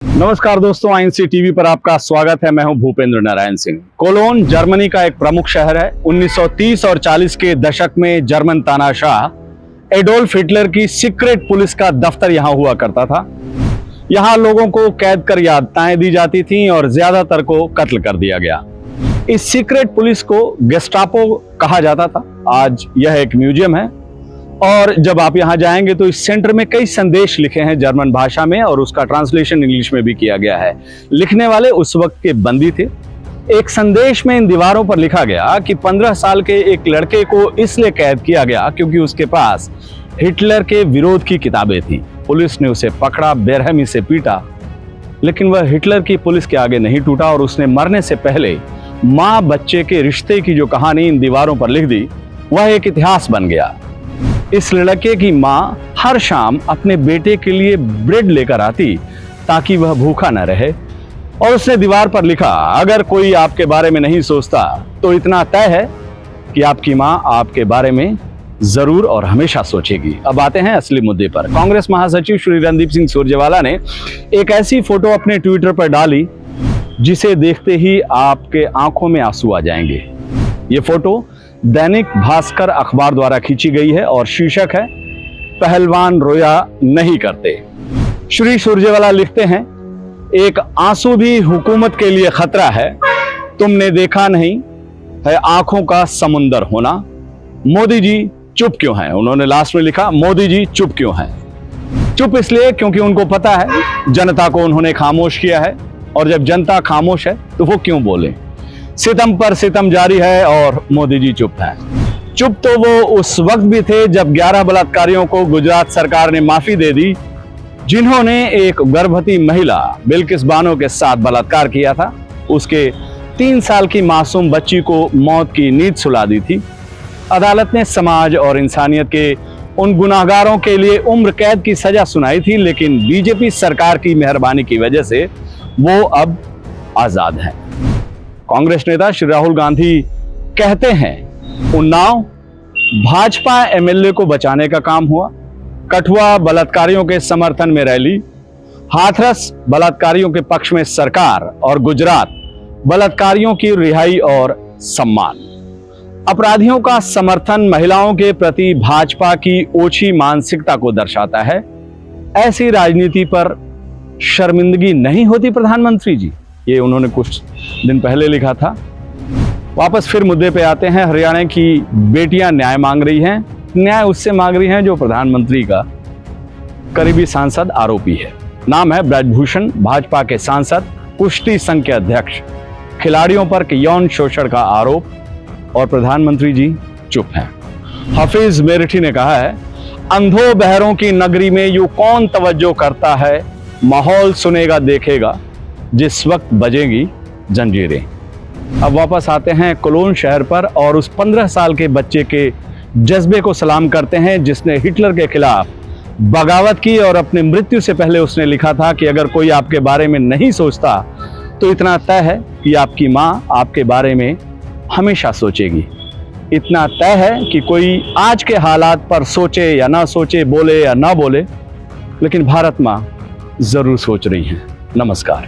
नमस्कार दोस्तों, INC TV पर आपका स्वागत है। मैं हूं भूपेंद्र नारायण सिंह। कोलोन जर्मनी का एक प्रमुख शहर है। 1930 और 40 के दशक में जर्मन तानाशाह एडोल्फ हिटलर की सीक्रेट पुलिस का दफ्तर यहां हुआ करता था। यहां लोगों को कैद कर यातनाएं दी जाती थीं और ज्यादातर को कत्ल कर दिया गया। इस सीक्रेट पुलिस को गेस्टापो कहा जाता था। आज यह एक म्यूजियम है और जब आप यहां जाएंगे तो इस सेंटर में कई संदेश लिखे हैं जर्मन भाषा में और उसका ट्रांसलेशन इंग्लिश में भी किया गया है। लिखने वाले उस वक्त के बंदी थे। एक संदेश में इन दीवारों पर लिखा गया कि 15 साल के एक लड़के को इसलिए कैद किया गया क्योंकि उसके पास हिटलर के विरोध की किताबें थीं। पुलिस ने उसे पकड़ा, बेरहमी से पीटा, लेकिन वह हिटलर की पुलिस के आगे नहीं टूटा और उसने मरने से पहले माँ बच्चे के रिश्ते की जो कहानी इन दीवारों पर लिख दी, वह एक इतिहास बन गया। इस लड़के की माँ हर शाम अपने बेटे के लिए ब्रेड लेकर आती ताकि वह भूखा न रहे, और उसने दीवार पर लिखा, अगर कोई आपके बारे में नहीं सोचता तो इतना तय है कि आपकी माँ आपके बारे में जरूर और हमेशा सोचेगी। अब आते हैं असली मुद्दे पर। कांग्रेस महासचिव श्री रणदीप सिंह सुरजेवाला ने एक ऐसी फोटो अपने ट्विटर पर डाली जिसे देखते ही आपके आंखों में आंसू आ जाएंगे। ये फोटो दैनिक भास्कर अखबार द्वारा खींची गई है और शीर्षक है, पहलवान रोया नहीं करते। श्री सुरजेवाला लिखते हैं, एक आंसू भी हुकूमत के लिए खतरा है। तुमने देखा नहीं है आंखों का समुंदर होना। मोदी जी चुप क्यों हैं? उन्होंने लास्ट में लिखा, मोदी जी चुप क्यों हैं? चुप इसलिए क्योंकि उनको पता है जनता को उन्होंने खामोश किया है, और जब जनता खामोश है तो वो क्यों बोले। सितम पर सितम जारी है और मोदी जी चुप हैं। चुप तो वो उस वक्त भी थे जब 11 बलात्कारियों को गुजरात सरकार ने माफी दे दी, जिन्होंने एक गर्भवती महिला बिल्किस बानो के साथ बलात्कार किया था। उसके 3 साल की मासूम बच्ची को मौत की नींद सुला दी थी। अदालत ने समाज और इंसानियत के उन गुनाहगारों के लिए उम्र कैद की सजा सुनाई थी, लेकिन बीजेपी सरकार की मेहरबानी की वजह से वो अब आजाद हैं। कांग्रेस नेता श्री राहुल गांधी कहते हैं, उन्नाव भाजपा एमएलए को बचाने का काम हुआ, कठुआ बलात्कारियों के समर्थन में रैली, हाथरस बलात्कारियों के पक्ष में सरकार और गुजरात बलात्कारियों की रिहाई और सम्मान। अपराधियों का समर्थन महिलाओं के प्रति भाजपा की ओछी मानसिकता को दर्शाता है। ऐसी राजनीति पर शर्मिंदगी नहीं होती प्रधानमंत्री जी? ये उन्होंने कुछ दिन पहले लिखा था। वापस फिर मुद्दे पे आते हैं। हरियाणा की बेटियां न्याय मांग रही हैं। न्याय उससे मांग रही हैं जो प्रधानमंत्री का करीबी सांसद आरोपी है। नाम है ब्रजभूषण, भाजपा के सांसद, कुश्ती संघ के अध्यक्ष। खिलाड़ियों पर यौन शोषण का आरोप, और प्रधानमंत्री जी चुप हैं। हफीज मेरठी ने कहा है, अंधों बहरों की नगरी में यूं कौन तवज्जो करता है, माहौल सुनेगा देखेगा जिस वक्त बजेंगी जंजीरें। अब वापस आते हैं कोलोन शहर पर और उस 15 साल के बच्चे के जज्बे को सलाम करते हैं जिसने हिटलर के खिलाफ बगावत की और अपनी मृत्यु से पहले उसने लिखा था कि अगर कोई आपके बारे में नहीं सोचता तो इतना तय है कि आपकी माँ आपके बारे में हमेशा सोचेगी। इतना तय है कि कोई आज के हालात पर सोचे या ना सोचे, बोले या ना बोले, लेकिन भारत माँ जरूर सोच रही हैं। नमस्कार।